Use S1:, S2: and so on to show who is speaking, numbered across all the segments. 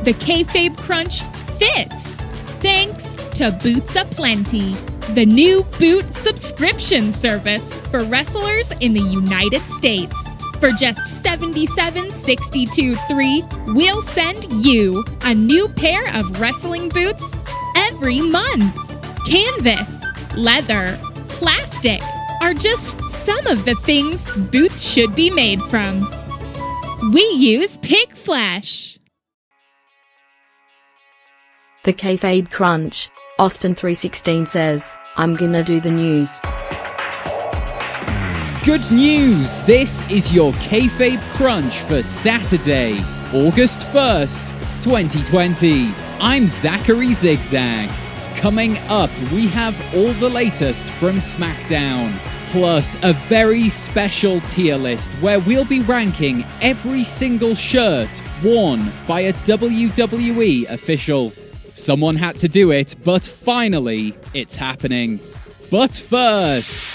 S1: The Kayfabe Crunch fits, thanks to Boots Aplenty, the new boot subscription service for wrestlers in the United States. For just $77.62.3, we'll send you a new pair of wrestling boots every month. Canvas, leather, plastic are just some of the things boots should be made from. We use pig flesh.
S2: The Kayfabe Crunch. Austin 316 says, I'm gonna do the news.
S3: Good news! This is your Kayfabe Crunch for Saturday, August 1st, 2020. I'm Zachary Zigzag. Coming up, we have all the latest from SmackDown, plus a very special tier list where we'll be ranking every single shirt worn by a WWE official. Someone had to do it, but finally, it's happening. But first,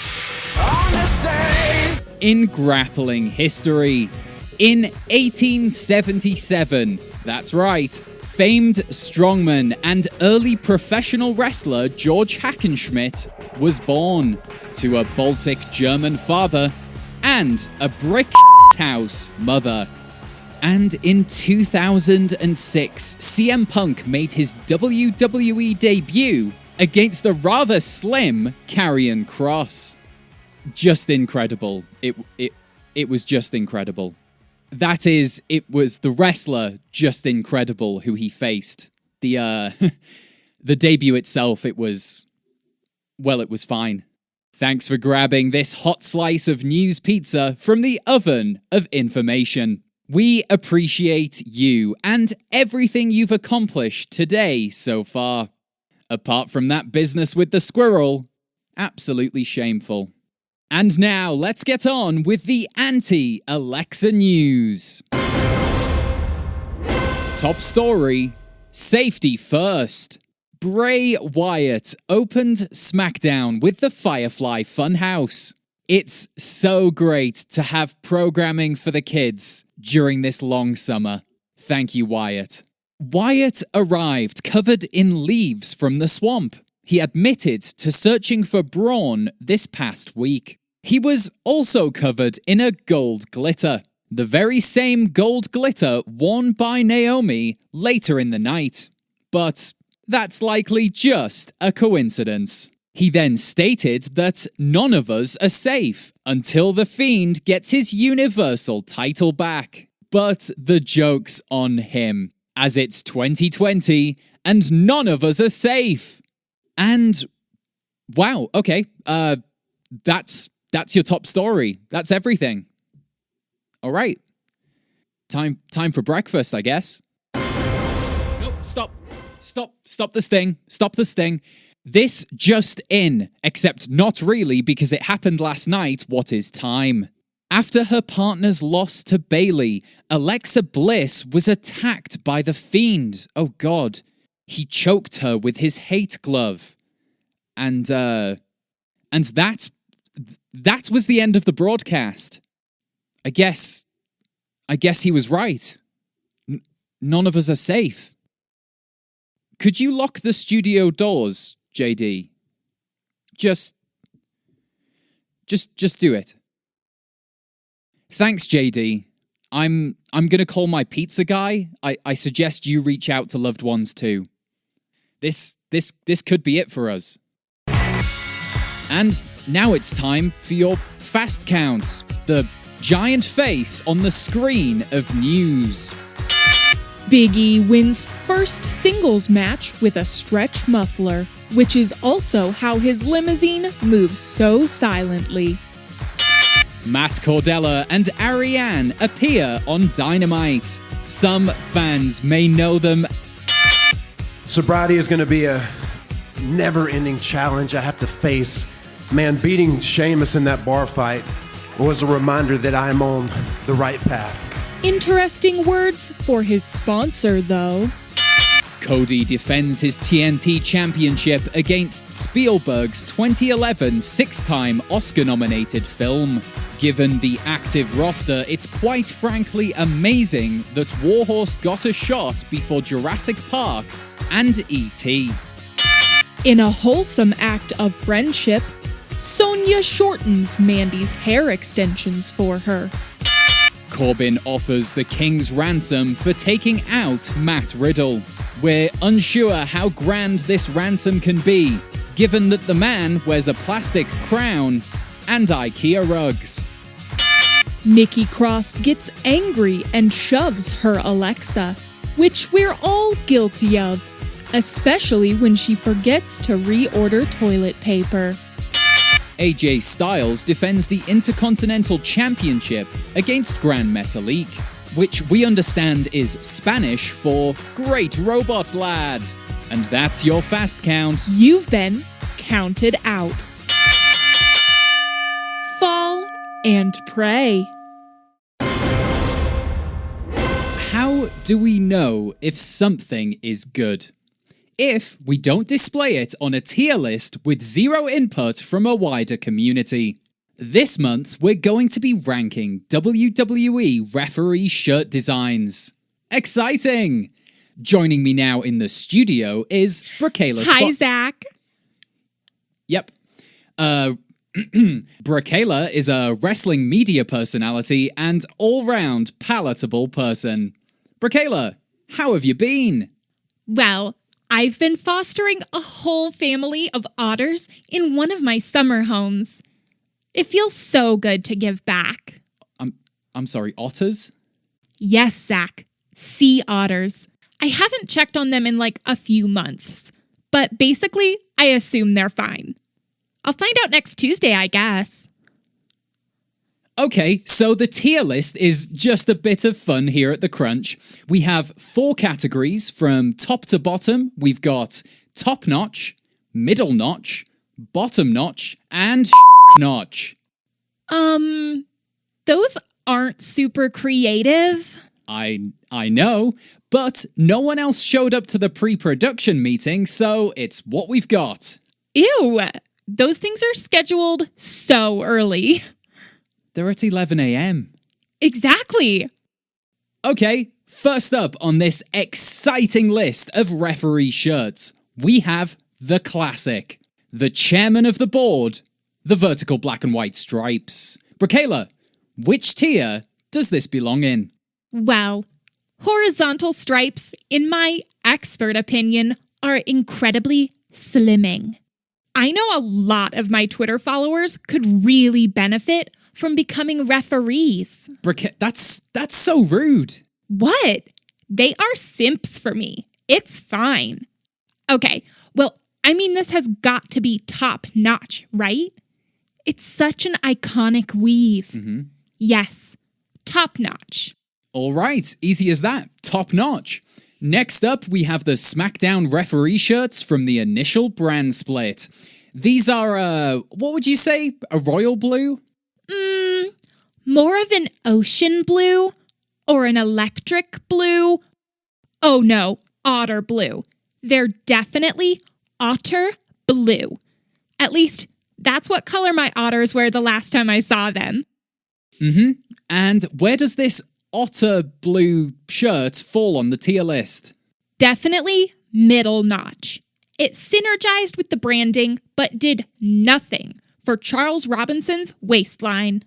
S3: on this day in grappling history, in 1877, that's right, famed strongman and early professional wrestler George Hackenschmidt was born to a Baltic German father and a brick house mother. And in 2006, CM Punk made his WWE debut against a rather slim Karrion Kross. Just incredible. It was just incredible. That is, it was the wrestler Just Incredible who he faced. The debut itself, it was fine. Thanks for grabbing this hot slice of news pizza from the oven of information. We appreciate you and everything you've accomplished today so far. Apart from that business with the squirrel, absolutely shameful. And now, let's get on with the anti-Alexa news. Top story, safety first. Bray Wyatt opened SmackDown with the Firefly Funhouse. It's so great to have programming for the kids during this long summer. Thank you, Wyatt. Wyatt arrived covered in leaves from the swamp. He admitted to searching for Braun this past week. He was also covered in a gold glitter, the very same gold glitter worn by Naomi later in the night. But that's likely just a coincidence. He then stated that none of us are safe until The Fiend gets his Universal title back. But the joke's on him, as it's 2020 and none of us are safe. And wow, okay, that's your top story. That's everything. All right, time for breakfast, I guess. Nope, stop the sting. Stop the sting. This just in, except not really because it happened last night. What is time? After her partner's loss to Bayley, Alexa Bliss was attacked by The Fiend. Oh God. He choked her with his hate glove. And that was the end of the broadcast. I guess he was right. None of us are safe. Could you lock the studio doors, JD? Just do it. Thanks, JD. I'm gonna call my pizza guy. I suggest you reach out to loved ones too. This could be it for us. And now it's time for your fast counts. The giant face on the screen of news.
S1: Big E wins first singles match with a stretch muffler, which is also how his limousine moves so silently.
S3: Matt Cordella and Ariane appear on Dynamite. Some fans may know them.
S4: Sobriety is going to be a never-ending challenge I have to face. Man, beating Sheamus in that bar fight was a reminder that I'm on the right path.
S1: Interesting words for his sponsor, though.
S3: Cody defends his TNT championship against Spielberg's 2011 six-time Oscar-nominated film. Given the active roster, it's quite frankly amazing that Warhorse got a shot before Jurassic Park and E.T.
S1: In a wholesome act of friendship, Sonia shortens Mandy's hair extensions for her.
S3: Corbin offers the king's ransom for taking out Matt Riddle. We're unsure how grand this ransom can be, given that the man wears a plastic crown and IKEA rugs.
S1: Nikki Cross gets angry and shoves her Alexa, which we're all guilty of, especially when she forgets to reorder toilet paper.
S3: AJ Styles defends the Intercontinental Championship against Gran Metalik, which we understand is Spanish for Great Robot Lad. And that's your fast count.
S1: You've been counted out. Fall and pray.
S3: How do we know if something is good? If we don't display it on a tier list with zero input from a wider community. This month, we're going to be ranking WWE referee shirt designs. Exciting! Joining me now in the studio is Bricayla Spotifee.
S1: Hi, Zach.
S3: Yep. Bricayla is a wrestling media personality and all-round palatable person. Bricayla, how have you been?
S1: Well, I've been fostering a whole family of otters in one of my summer homes. It feels so good to give back.
S3: I'm sorry, otters?
S1: Yes, Zach. Sea otters. I haven't checked on them in like a few months, but basically, I assume they're fine. I'll find out next Tuesday, I guess.
S3: Okay, so the tier list is just a bit of fun here at the Crunch. We have 4 categories from top to bottom. We've got top notch, middle notch, bottom notch, and notch.
S1: Those aren't super creative.
S3: I know, but no one else showed up to the pre-production meeting, so it's what we've got.
S1: Ew, those things are scheduled so early.
S3: They're at 11 a.m.
S1: Exactly.
S3: Okay, first up on this exciting list of referee shirts, we have the classic. The chairman of the board, the vertical black and white stripes. Bricayla, which tier does this belong in?
S1: Well, horizontal stripes, in my expert opinion, are incredibly slimming. I know a lot of my Twitter followers could really benefit from becoming referees.
S3: That's so rude.
S1: What? They are simps for me. It's fine. Okay, well, I mean, this has got to be top notch, right? It's such an iconic weave.
S3: Mm-hmm.
S1: Yes, top notch.
S3: All right, easy as that. Top notch. Next up, we have the SmackDown referee shirts from the initial brand split. These are, what would you say? A royal blue?
S1: More of an ocean blue or an electric blue. Oh no, otter blue. They're definitely otter blue. At least, that's what color my otters were the last time I saw them.
S3: Mm-hmm. And where does this otter blue shirt fall on the tier list?
S1: Definitely middle notch. It synergized with the branding, but did nothing for Charles Robinson's waistline.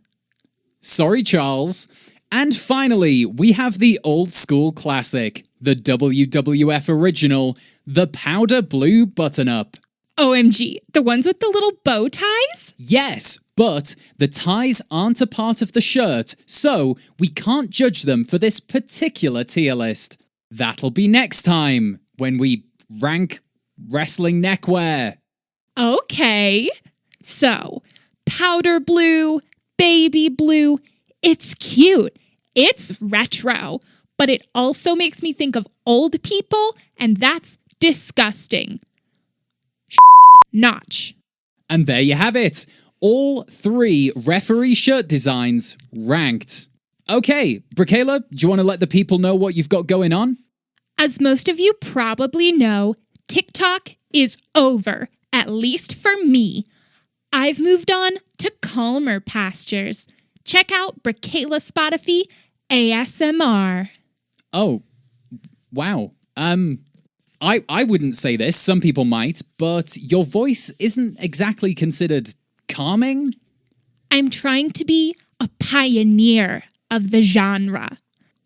S3: Sorry, Charles. And finally, we have the old school classic, the WWF original, the powder blue button-up.
S1: OMG, the ones with the little bow ties?
S3: Yes, but the ties aren't a part of the shirt, so we can't judge them for this particular tier list. That'll be next time, when we rank wrestling neckwear.
S1: Okay. So, powder blue, baby blue, it's cute. It's retro, but it also makes me think of old people, and that's disgusting. Notch.
S3: And there you have it. All 3 referee shirt designs ranked. Okay, Bricayla, do you want to let the people know what you've got going on?
S1: As most of you probably know, TikTok is over, at least for me. I've moved on to calmer pastures. check out Bricayla Spotifee ASMR.
S3: Oh, wow. I wouldn't say this, some people might, but your voice isn't exactly considered calming?
S1: I'm trying to be a pioneer of the genre.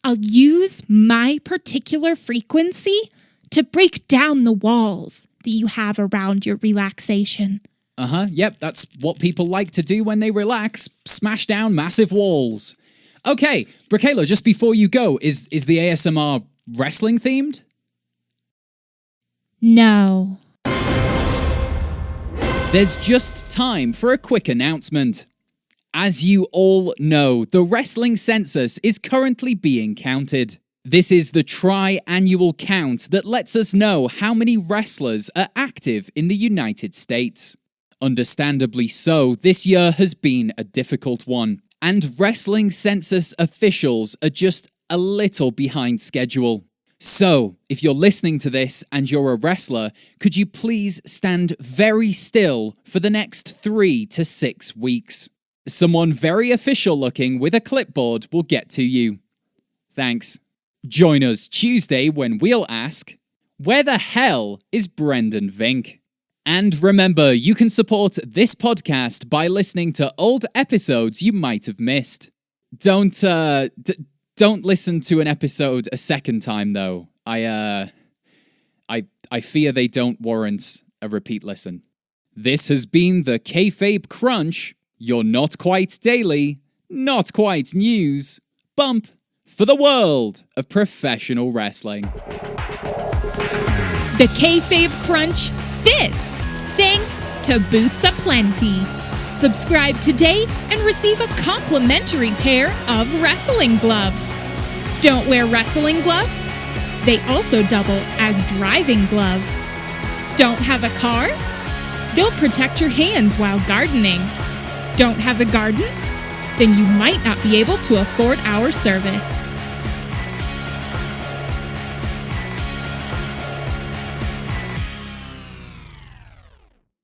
S1: I'll use my particular frequency to break down the walls that you have around your relaxation.
S3: Yep, that's what people like to do when they relax, smash down massive walls. Okay, Bricayla, just before you go, is the ASMR wrestling themed?
S1: No.
S3: There's just time for a quick announcement. As you all know, the wrestling census is currently being counted. This is the tri-annual count that lets us know how many wrestlers are active in the United States. Understandably so, this year has been a difficult one, and wrestling census officials are just a little behind schedule. So, if you're listening to this and you're a wrestler, could you please stand very still for the next 3 to 6 weeks? Someone very official looking with a clipboard will get to you. Thanks. Join us Tuesday when we'll ask, where the hell is Brendan Vink? And remember, you can support this podcast by listening to old episodes you might have missed. Don't listen to an episode a second time, though. I fear they don't warrant a repeat listen. This has been the Kayfabe Crunch, your not quite daily, not quite news, bump for the world of professional wrestling.
S1: The Kayfabe Crunch fits, thanks to Boots Aplenty. Subscribe today and receive a complimentary pair of wrestling gloves. Don't wear wrestling gloves? They also double as driving gloves. Don't have a car? They'll protect your hands while gardening. Don't have a garden? Then you might not be able to afford our service.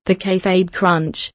S2: The Kayfabe Crunch.